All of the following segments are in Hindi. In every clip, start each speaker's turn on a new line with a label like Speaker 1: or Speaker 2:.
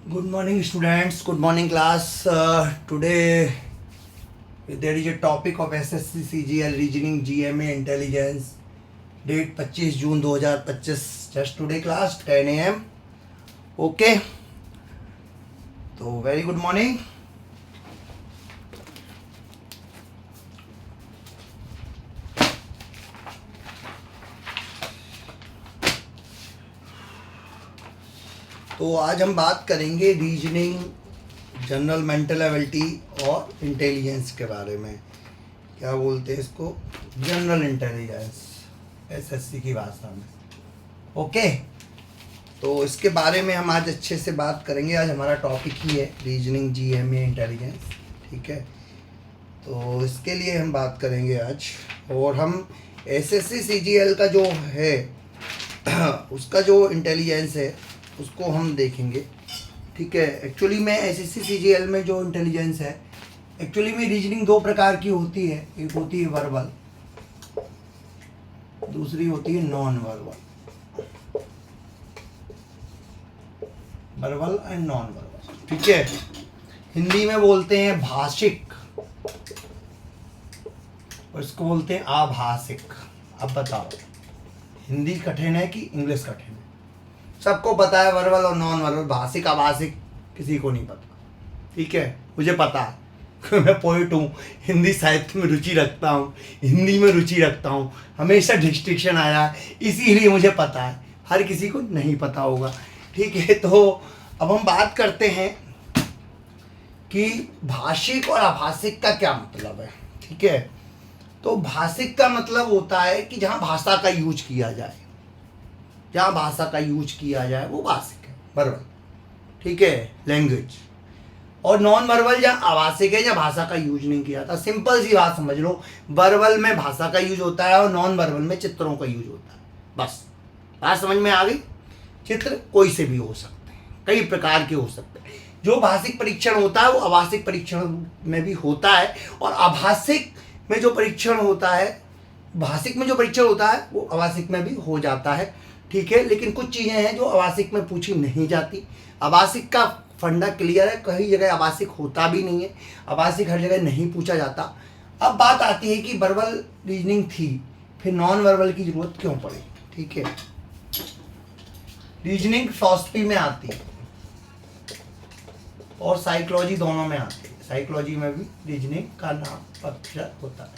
Speaker 1: Good morning, students. Good morning, class. Today there is a topic of SSC CGL Reasoning GMA Intelligence. Date 25 June 2025. Just today class 10 a.m. Okay. तो very good morning. तो आज हम बात करेंगे रीजनिंग, जनरल मेंटल एबिलिटी और इंटेलिजेंस के बारे में। क्या बोलते हैं इसको? जनरल इंटेलिजेंस, एसएससी की भाषा में। ओके, तो इसके बारे में हम आज अच्छे से बात करेंगे। आज हमारा टॉपिक ही है रीजनिंग जीएमए इंटेलिजेंस, ठीक है। तो इसके लिए हम बात करेंगे आज, और हम एसएससी सीजीएल का जो है उसका जो इंटेलिजेंस है उसको हम देखेंगे, ठीक है। एक्चुअली में एसएससी सीजीएल में जो इंटेलिजेंस है, एक्चुअली में रीजनिंग दो प्रकार की होती है। एक होती है वर्बल, दूसरी होती है non verbal. Verbal and non verbal, ठीक है। हिंदी में बोलते हैं भाषिक और इसको बोलते हैं आभासिक। अब बताओ, हिंदी कठिन है कि इंग्लिश कठिन है? सबको पता है वर्बल और नॉन वर्बल, भाषिक आभासिक किसी को नहीं पता, ठीक है। मुझे पता है मैं पोइट हूँ, हिंदी साहित्य में रुचि रखता हूँ, हिंदी में रुचि रखता हूँ, हमेशा डिस्ट्रिक्शन आया है, इसीलिए मुझे पता है। हर किसी को नहीं पता होगा, ठीक है। तो अब हम बात करते हैं कि भाषिक और आभासिक का क्या मतलब है, ठीक है। तो भाषिक का मतलब होता है कि जहाँ भाषा का यूज किया जाए, जहाँ भाषा का यूज किया जाए वो भाषिक है, वर्बल, ठीक है, लैंग्वेज। और नॉन वर्बल जहाँ आभासिक है, जहाँ भाषा का यूज नहीं किया जाता। सिंपल सी बात समझ लो, वर्बल में भाषा का यूज होता है और नॉन वर्बल में चित्रों का यूज होता है। बस बात समझ में आ गई। चित्र कोई से भी हो सकते हैं, कई प्रकार के हो सकते हैं। जो भाषिक परीक्षण होता है वो आभासिक परीक्षण में भी होता है, और आभासिक में जो परीक्षण होता है, भाषिक में जो परीक्षण होता है वो आभासिक में भी हो जाता है, ठीक है। लेकिन कुछ चीज़ें हैं जो आभासिक में पूछी नहीं जाती। आभासिक का फंडा क्लियर है, कई जगह आभासिक होता भी नहीं है, आभासिक हर जगह नहीं पूछा जाता। अब बात आती है कि वर्बल रीजनिंग थी, फिर नॉन वर्बल की जरूरत क्यों पड़ी, ठीक है। रीजनिंग फिलॉसफी में आती है और साइकोलॉजी दोनों में आती है। साइकोलॉजी में भी रीजनिंग का नाम अक्षर होता है।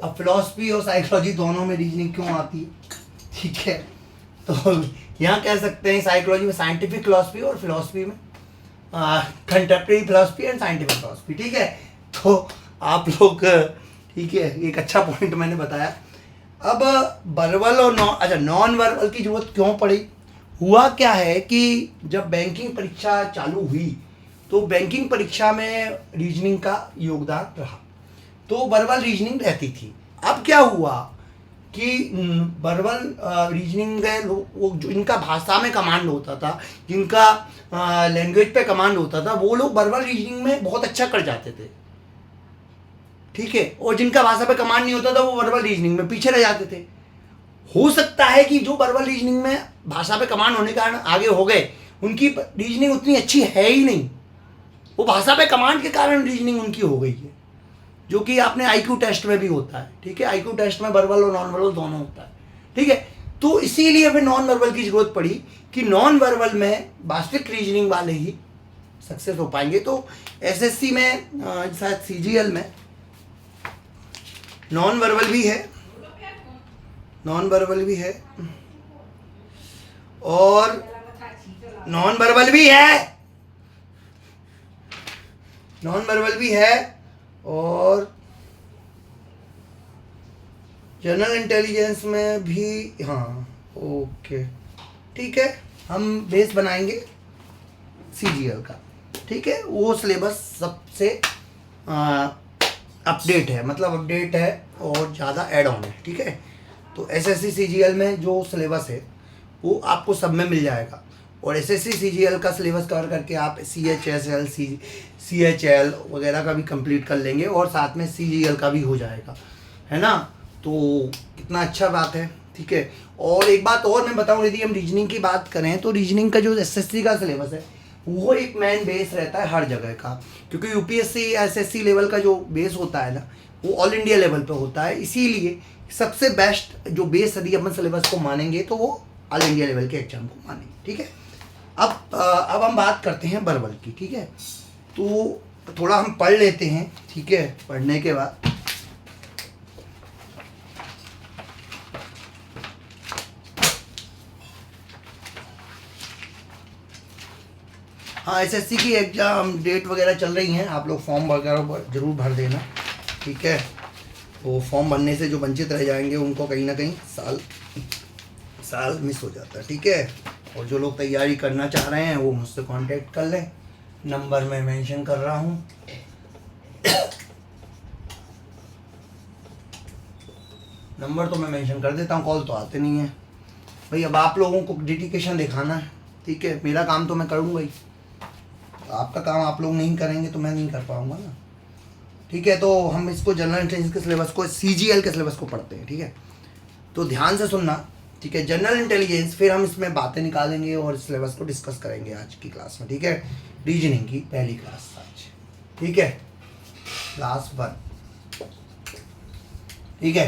Speaker 1: अब फिलॉसफी और साइकोलॉजी दोनों में रीजनिंग क्यों आती है, ठीक है। तो यहाँ कह सकते हैं साइकोलॉजी में साइंटिफिक फिलॉसफी और फिलॉसफी में contemporary philosophy and scientific philosophy, ठीक है। तो आप लोग, ठीक है, एक अच्छा पॉइंट मैंने बताया। अब वर्बल और नॉन वर्बल की जरूरत क्यों पड़ी? हुआ क्या है कि जब बैंकिंग परीक्षा चालू हुई तो बैंकिंग परीक्षा में रीजनिंग का योगदान रहा, तो वर्बल रीजनिंग रहती थी। अब क्या हुआ कि वर्बल रीजनिंग है, वो जो इनका भाषा में कमांड होता था, जिनका लैंग्वेज पे कमांड होता था, वो लोग वर्बल रीजनिंग में बहुत अच्छा कर जाते थे, ठीक है। और जिनका भाषा पे कमांड नहीं होता था वो वर्बल रीजनिंग में पीछे रह जाते थे। हो सकता है कि जो वर्बल रीजनिंग में भाषा पे कमांड होने के कारण आगे हो गए, उनकी रीजनिंग उतनी अच्छी है ही नहीं, वो भाषा पे कमांड के कारण रीजनिंग उनकी हो गई है, जो कि आपने आईक्यू टेस्ट में भी होता है, ठीक है। आईक्यू टेस्ट में वर्बल और नॉन वर्बल दोनों होता है, ठीक है। तो इसीलिए फिर नॉन वर्बल की जरूरत पड़ी कि नॉन वर्बल में वास्तविक रीजनिंग वाले ही सक्सेस हो पाएंगे। तो एसएससी में शायद सीजीएल में नॉन वर्बल भी है, नॉन वर्बल भी है और नॉन वर्बल भी है, नॉन वर्बल भी है और जनरल इंटेलिजेंस में भी, हाँ, ओके, ठीक है। हम बेस बनाएंगे सीजीएल का, ठीक है। वो सिलेबस सबसे अपडेट है, मतलब अपडेट है और ज़्यादा ऐड ऑन है, ठीक है। तो एसएससी सीजीएल में जो सिलेबस है वो आपको सब में मिल जाएगा, और एसएससी सीजीएल का सिलेबस कवर करके आप सीएचएसएल सीएचएल वगैरह का भी कंप्लीट कर लेंगे, और साथ में सीजीएल का भी हो जाएगा, है ना। तो कितना अच्छा बात है, ठीक है। और एक बात और मैं बताऊं, यदि हम रीजनिंग की बात करें तो रीजनिंग का जो एसएससी का सिलेबस है वो एक मेन बेस रहता है हर जगह का, क्योंकि यूपीएससी एसएससी लेवल का जो बेस होता है ना वो ऑल इंडिया लेवल पे होता है, इसीलिए सबसे बेस्ट जो बेस यदि अपन सिलेबस को मानेंगे तो वो ऑल इंडिया लेवल के एग्जाम को मानेंगे, ठीक है। अब हम बात करते हैं वर्बल की, ठीक है। तो थोड़ा हम पढ़ लेते हैं, ठीक है। पढ़ने के बाद हाँ, एसएससी की एग्जाम डेट वगैरह चल रही हैं, आप लोग फॉर्म वगैरह जरूर भर देना, ठीक है। वो फॉर्म भरने से जो वंचित रह जाएंगे उनको कहीं ना कहीं साल मिस हो जाता है, ठीक है। और जो लोग तैयारी करना चाह रहे हैं वो मुझसे कांटेक्ट कर लें, नंबर मैं मेंशन कर रहा हूँ। नंबर तो मैं मेंशन कर देता हूँ, कॉल तो आते नहीं है भाई। अब आप लोगों को डेडिकेशन दिखाना है, ठीक है। मेरा काम तो मैं करूँगा ही, आपका काम आप लोग नहीं करेंगे तो मैं नहीं कर पाऊँगा ना, ठीक है। तो हम इसको जनरल इंटेलिजेंस के सिलेबस को, सीजीएल के सिलेबस को पढ़ते हैं, ठीक है। तो ध्यान से सुनना, ठीक है। जनरल इंटेलिजेंस, फिर हम इसमें बातें निकालेंगे और सिलेबस को डिस्कस करेंगे आज की क्लास में, ठीक है। रीजनिंग की पहली क्लास आज, ठीक है, क्लास 1, ठीक है।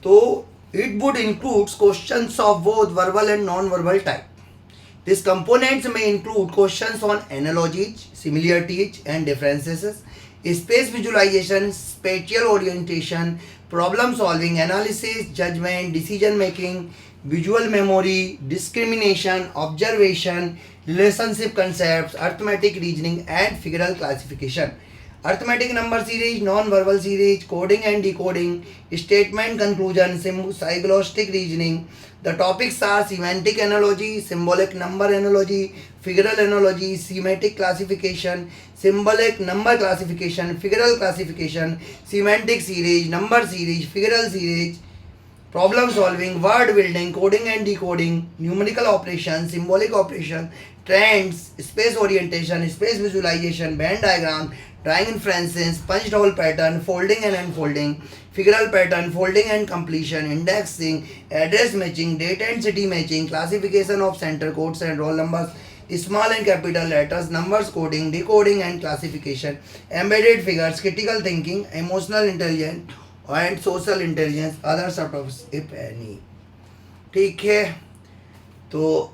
Speaker 1: तो it would include questions of both verbal and non verbal type. These components may include questions on analogies, similarities and differences, space visualization, spatial orientation, problem solving, analysis, judgment, decision making, visual memory, discrimination, observation, relationship concepts, arithmetic reasoning and figural classification. Arithmetic number series, non-verbal series, coding and decoding, statement conclusion, psycholistic reasoning. The topics are semantic analogy, symbolic number analogy, figural analogy, semantic classification, symbolic number classification, figural classification, semantic series, number series, figural series, problem solving, word building, coding and decoding, numerical operations, symbolic operation, trends, space orientation, space visualization, Venn diagram, drawing inferences, punched hole pattern, folding and unfolding, figural pattern, folding and completion, indexing, address matching, date and city matching, classification of center codes and roll numbers, small and capital letters, numbers coding, decoding and classification, embedded figures, critical thinking, emotional intelligence and social intelligence, other subtopics if any. ठीक है, तो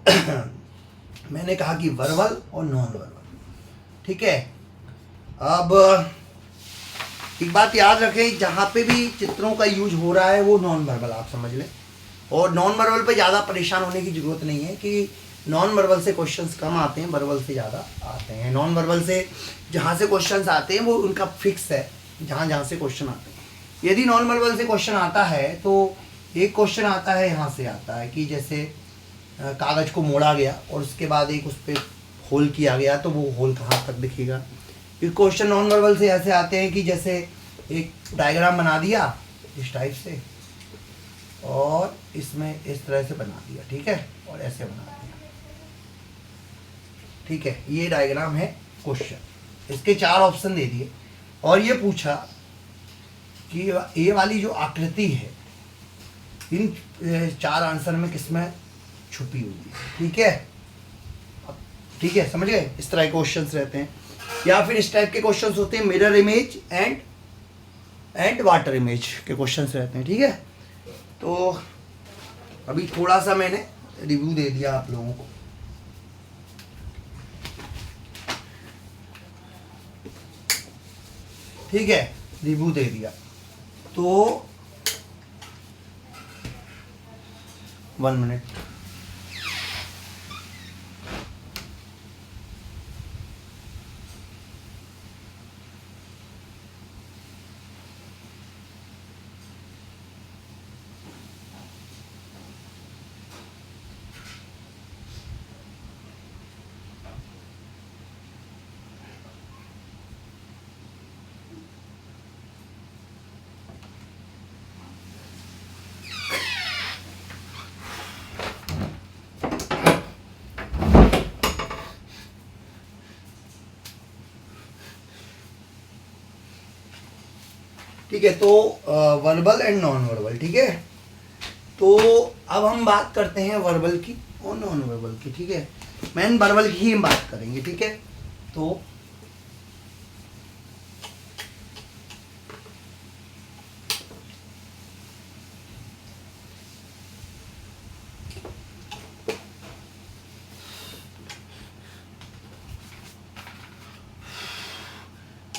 Speaker 1: मैंने कहा कि वर्बल और नॉन वर्बल, ठीक है। अब एक बात याद रखें, जहाँ पे भी चित्रों का यूज हो रहा है वो नॉन वर्बल आप समझ लें, और नॉन वर्बल पे ज़्यादा परेशान होने की ज़रूरत नहीं है कि नॉन वर्बल से क्वेश्चंस कम आते हैं, वर्बल से ज़्यादा आते हैं। नॉन वर्बल से जहाँ से क्वेश्चंस आते हैं वो उनका फिक्स है, जहाँ से क्वेश्चन आते हैं। यदि नॉन वर्बल से क्वेश्चन आता है तो एक क्वेश्चन आता है, यहाँ से आता है कि जैसे कागज़ को मोड़ा गया और उसके बाद एक उस पर होल किया गया, तो वो होल कहाँ तक दिखेगा। फिर क्वेश्चन नॉन वर्बल से ऐसे आते हैं कि जैसे एक डायग्राम बना दिया इस टाइप से और इसमें इस तरह से बना दिया, ठीक है, और ऐसे बना दिया, ठीक है। ये डायग्राम है क्वेश्चन, इसके 4 ऑप्शन दे दिए और ये पूछा कि ये वाली जो आकृति है इन 4 आंसर में किसमें छुपी हुई है, ठीक है। ठीक है, समझ गए। इस तरह के क्वेश्चंस रहते हैं, या फिर इस टाइप के क्वेश्चंस होते हैं, mirror image and water image के क्वेश्चंस रहते हैं, ठीक है। तो अभी थोड़ा सा मैंने रिव्यू दे दिया आप लोगों को, ठीक है, रिव्यू दे दिया। तो 1 मिनट, ठीक है। तो वर्बल एंड नॉन वर्बल, ठीक है। तो अब हम बात करते हैं वर्बल की और नॉन वर्बल की, ठीक है। मेन वर्बल की ही बात करेंगे, ठीक है। तो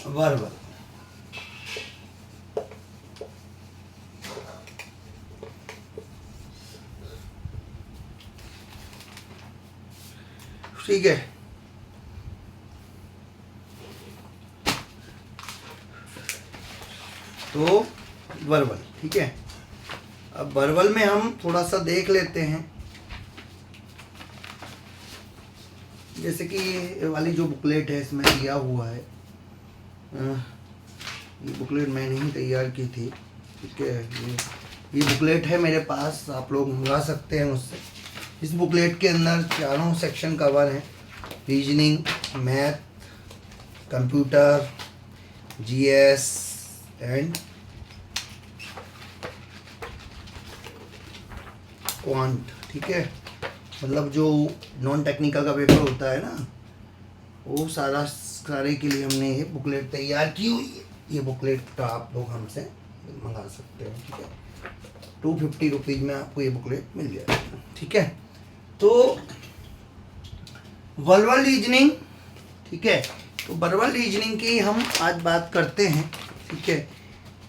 Speaker 1: वर्बल, ठीक है। तो वर्बल, ठीक है। अब वर्बल में हम थोड़ा सा देख लेते हैं, जैसे कि ये वाली जो बुकलेट है इसमें दिया हुआ है, ये बुकलेट मैंने ही तैयार की थी, ठीक है। ये बुकलेट है मेरे पास, आप लोग मंगा सकते हैं मुझसे। इस बुकलेट के अंदर चारों सेक्शन कवर हैं, reasoning, math, computer, GS and quant, ठीक है। मतलब जो नॉन टेक्निकल का पेपर होता है ना, वो सारे के लिए हमने ये बुकलेट तैयार की हुई है। ये बुकलेट का आप लोग हमसे मंगा सकते हैं, ठीक है। 250 रुपीज़ में आपको ये बुकलेट मिल जाएगा, ठीक है। तो वर्बल रीजनिंग, ठीक है। तो वर्बल रीजनिंग की हम आज बात करते हैं, ठीक है।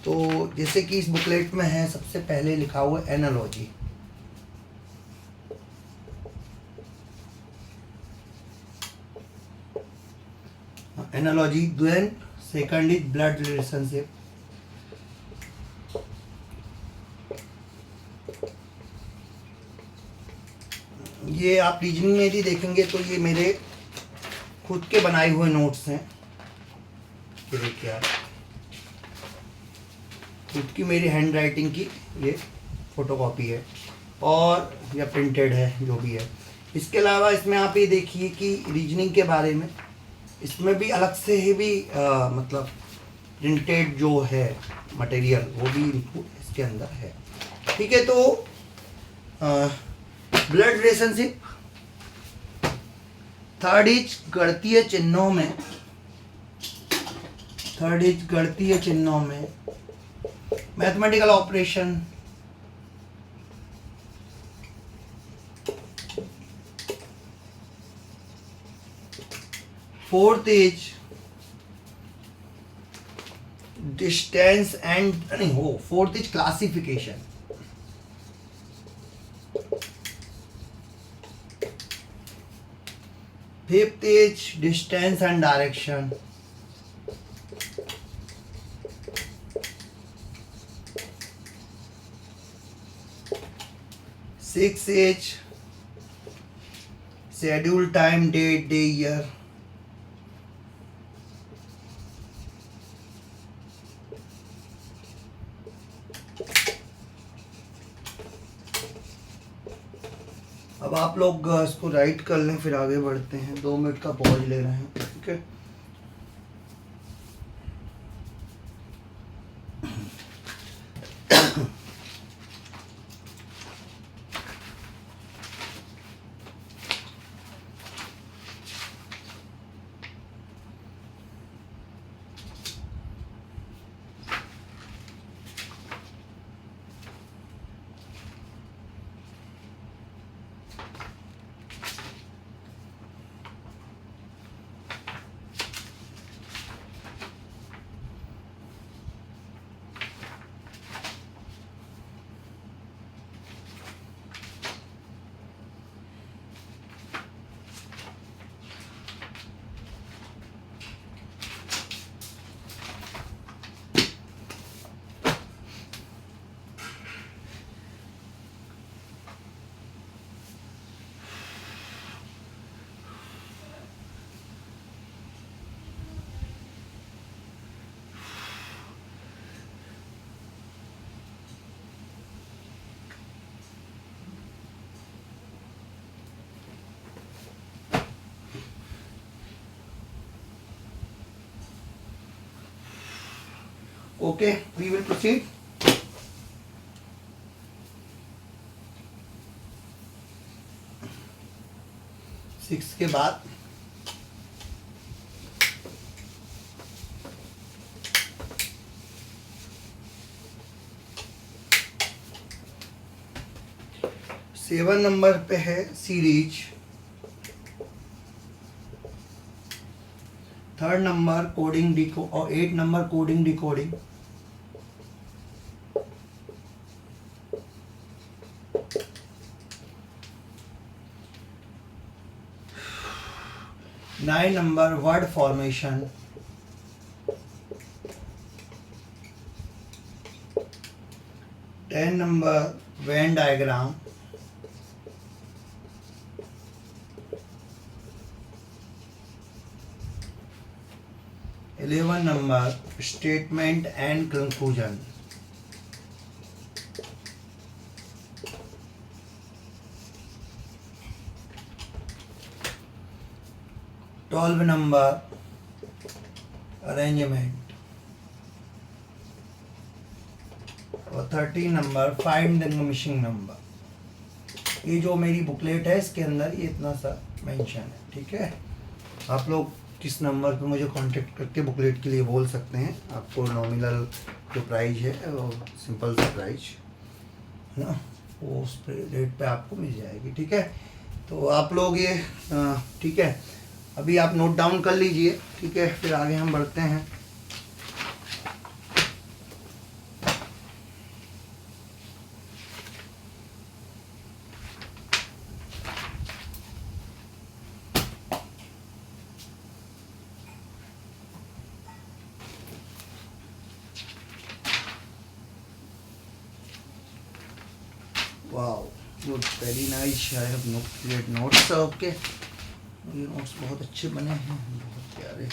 Speaker 1: तो जैसे कि इस बुकलेट में है, सबसे पहले लिखा हुआ analogy, analogy. Then second is blood relationship, ये आप रीजनिंग में भी देखेंगे तो ये मेरे खुद के बनाए हुए नोट्स हैं, ये देखिए आप, खुद की मेरी हैंड राइटिंग की ये फोटोकॉपी है, और या प्रिंटेड है, जो भी है। इसके अलावा इसमें आप ये देखिए कि रीजनिंग के बारे में इसमें भी अलग से ही भी मतलब प्रिंटेड जो है मटेरियल, वो भी इसके अंदर है, ठीक है। तो ब्लड रिलेशनशिप, थर्ड इज गणितीय चिन्हों में, थर्ड इज गणितीय चिन्हों में mathematical operation, fourth is distance and नहीं हो, fourth is classification, fifth is distance and direction, six is schedule, time, date, day, year, अब आप लोग इसको राइट कर लें, फिर आगे बढ़ते हैं। 2 मिनट का पॉज ले रहे हैं, ठीक है। Okay, we will proceed. 6 के बाद सेवन नंबर पे है सीरीज, थर्ड नंबर कोडिंग डिको और 8 number coding decoding, nine number word formation, 10 number Venn diagram, 11 number statement and conclusion, 12 number arrangement और 13 number find the missing number. ये जो मेरी बुकलेट है इसके अंदर ये इतना सा मेंशन है, ठीक है। आप लोग किस नंबर पे मुझे कांटेक्ट करके बुकलेट के लिए बोल सकते हैं। आपको नॉमिनल जो प्राइस है वो सिंपल सा प्राइस है ना, वो उस रेट पे आपको मिल जाएगी, ठीक है। तो आप लोग ये ठीक है, अभी आप नोट डाउन कर लीजिए, ठीक है, फिर आगे हम बढ़ते हैं। Wow, good, very nice. I have create notes. Okay, ये नोट्स बहुत अच्छे बने हैं, बहुत प्यारे।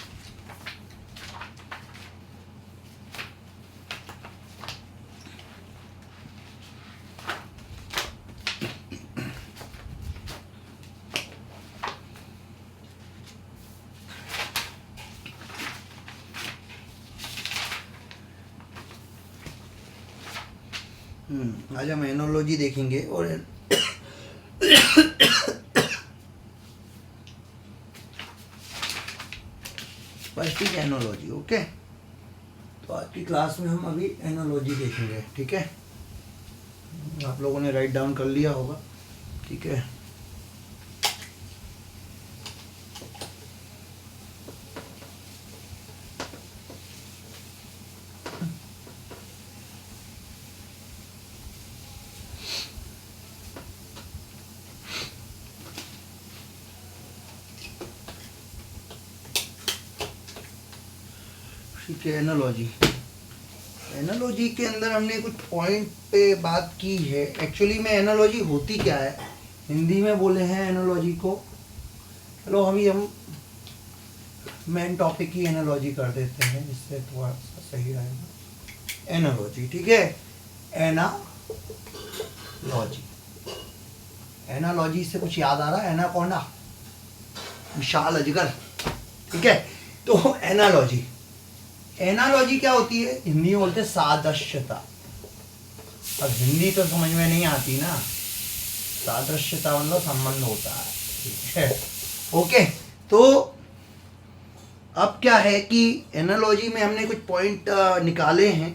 Speaker 1: आज हम एनोलॉजी देखेंगे और स्पष्टिक एनोलॉजी। ओके, तो आज की क्लास में हम अभी एनोलॉजी देखेंगे, ठीक है। आप लोगों ने राइट डाउन कर लिया होगा, ठीक है। ठीक है, एनालॉजी। एनालॉजी के अंदर हमने कुछ पॉइंट पे बात की है। एक्चुअली में एनालॉजी होती क्या है, हिंदी में बोले हैं एनालॉजी को। चलो हम मेन टॉपिक की एनालॉजी कर देते हैं, जिससे थोड़ा सा सही रहेगा। एनालॉजी, ठीक है, एनालॉजी। एनालॉजी से कुछ याद आ रहा है? एनाकोंडा, विशाल अजगर, ठीक है। तो एनालॉजी, एनालॉजी क्या होती है? हिंदी में बोलते हैं सादृश्यता। अब हिंदी तो समझ में नहीं आती ना, सादृश्यता मतलब संबंध होता है, ठीक है। ओके, तो अब क्या है कि एनालॉजी में हमने कुछ पॉइंट निकाले हैं,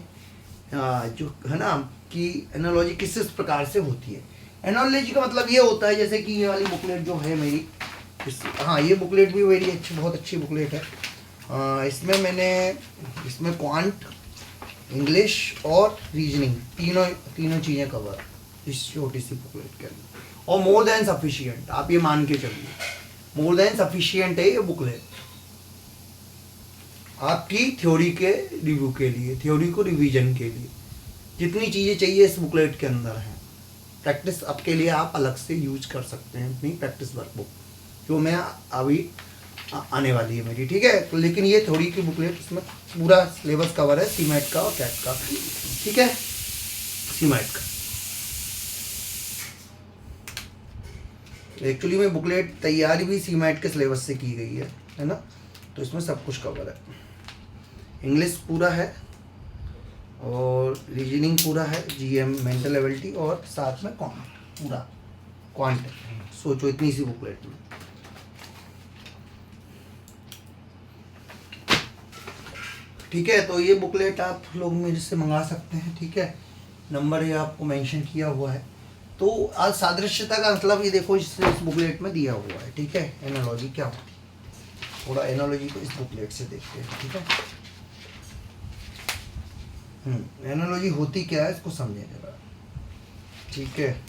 Speaker 1: जो है ना, कि एनालॉजी किस प्रकार से होती है। एनालॉजी का मतलब ये होता है, जैसे कि ये वाली बुकलेट जो है मेरी, हाँ, ये बुकलेट भी मेरी अच्छी, बहुत अच्छी बुकलेट है। इसमें मैंने इसमें क्वांट, इंग्लिश और रीजनिंग तीनों चीज़ें कवर इस छोटी सी बुकलेट के अंदर। और मोर देन सफिशिएंट, आप ये मान के चलिए, मोर देन सफिशिएंट है ये बुकलेट आपकी थ्योरी के रिव्यू के लिए, थ्योरी को रिवीजन के लिए। जितनी चीज़ें चाहिए इस बुकलेट के अंदर हैं। प्रैक्टिस आपके लिए आप अलग से यूज कर सकते हैं अपनी प्रैक्टिस वर्कबुक, जो मैं अभी आने वाली है मेरी, ठीक है। लेकिन ये थ्योरी की बुकलेट, इसमें पूरा सिलेबस कवर है, सीमेट का और कैट का, ठीक है, सीमेट का। एक्चुअली में बुकलेट तैयारी भी सीमेट के सिलेबस से की गई है ना, तो इसमें सब कुछ कवर है। इंग्लिश पूरा है और रीजनिंग पूरा है, जीएम, मेंटल एबिलिटी, और साथ में पूरा क्वांट। सोचो इतनी सी बुकलेट में, ठीक है, तो ये बुकलेट आप लोग मेरे से मंगा सकते हैं। ठीक है, नंबर ये आपको मेंशन किया हुआ है। तो आज सादृश्यता का मतलब ये देखो इस बुकलेट में दिया हुआ है। ठीक है, एनालॉजी क्या होती है, थोड़ा एनालॉजी को इस बुकलेट से देखते हैं। ठीक है, एनालॉजी होती क्या है इसको समझें जरा। ठीक है,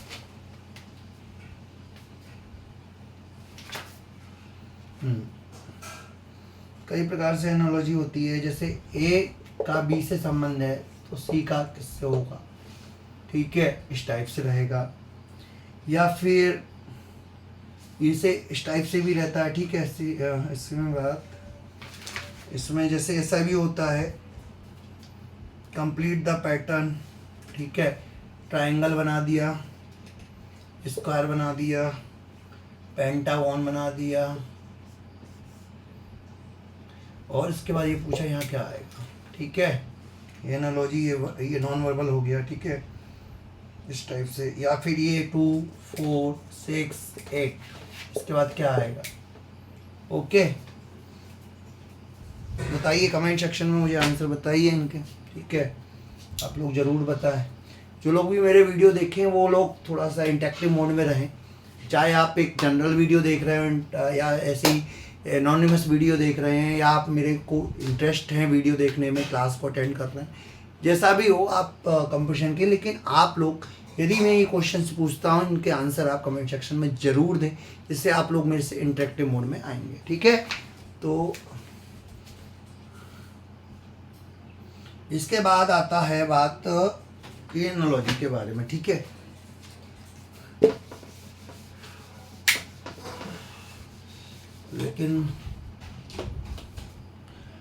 Speaker 1: कई प्रकार से एनालॉजी होती है। जैसे ए का बी से संबंध है तो सी का किससे होगा। ठीक है, इस टाइप से रहेगा, या फिर इसे इस टाइप से भी रहता है। ठीक है, इसमें बात इसमें जैसे ऐसा भी होता है, कंप्लीट द पैटर्न। ठीक है, ट्रायंगल बना दिया, स्क्वायर बना दिया, पेंटागन बना दिया, और इसके बाद ये पूछा यहाँ क्या आएगा। ठीक है, एनालॉजी ये नॉन वर्बल हो गया। ठीक है, इस टाइप से, या फिर ये 2 4 6 8, इसके बाद क्या आएगा। ओके, बताइए कमेंट सेक्शन में, मुझे आंसर बताइए इनके। ठीक है, आप लोग ज़रूर बताएं। जो लोग भी मेरे वीडियो देखें वो लोग थोड़ा सा इंटरेक्टिव मोड में रहें, चाहे आप एक जनरल वीडियो देख रहे हो या ऐसे ही एनोनिमस वीडियो देख रहे हैं, या आप मेरे को इंटरेस्ट है वीडियो देखने में, क्लास को अटेंड कर रहे हैं, जैसा भी हो आप कंपटीशन के। लेकिन आप लोग यदि मैं ये क्वेश्चन पूछता हूँ, इनके आंसर आप कमेंट सेक्शन में ज़रूर दें, जिससे आप लोग मेरे से इंटरेक्टिव मोड में आएंगे। ठीक है, तो इसके बाद आता है बात एनालॉजी के बारे में। ठीक है, लेकिन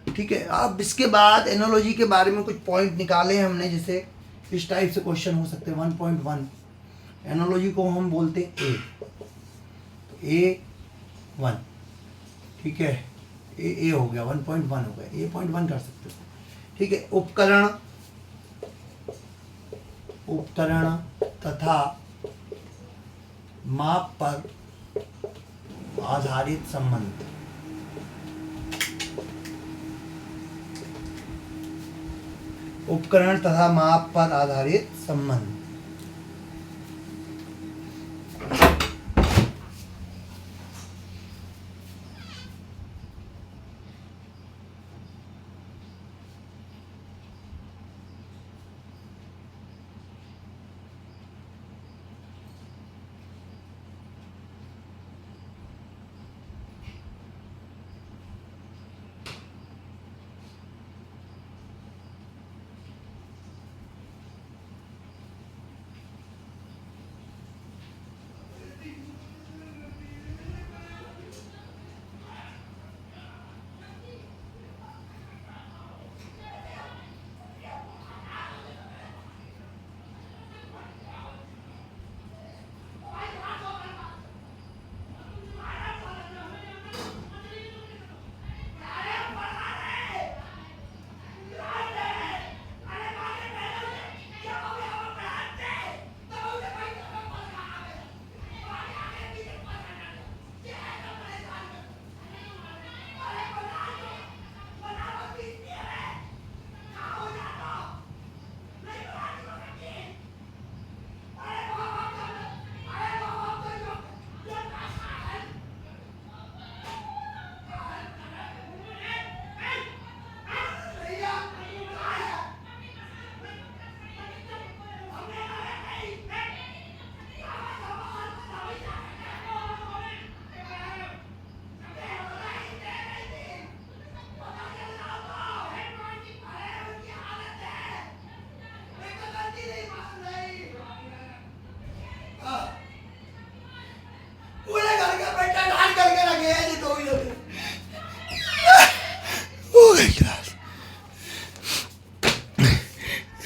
Speaker 1: ठीक है, अब इसके बाद एनालॉजी के बारे में कुछ पॉइंट निकाले हैं हमने। जैसे इस टाइप से क्वेश्चन हो सकते हैं। 1.1 एनालॉजी को हम बोलते हैं A1। ठीक है, ए हो गया, 1.1 हो गया, A.1 कर सकते हो। ठीक है, उपकरण तथा माप पर आधारित संबंध। उपकरण तथा माप पर आधारित संबंध।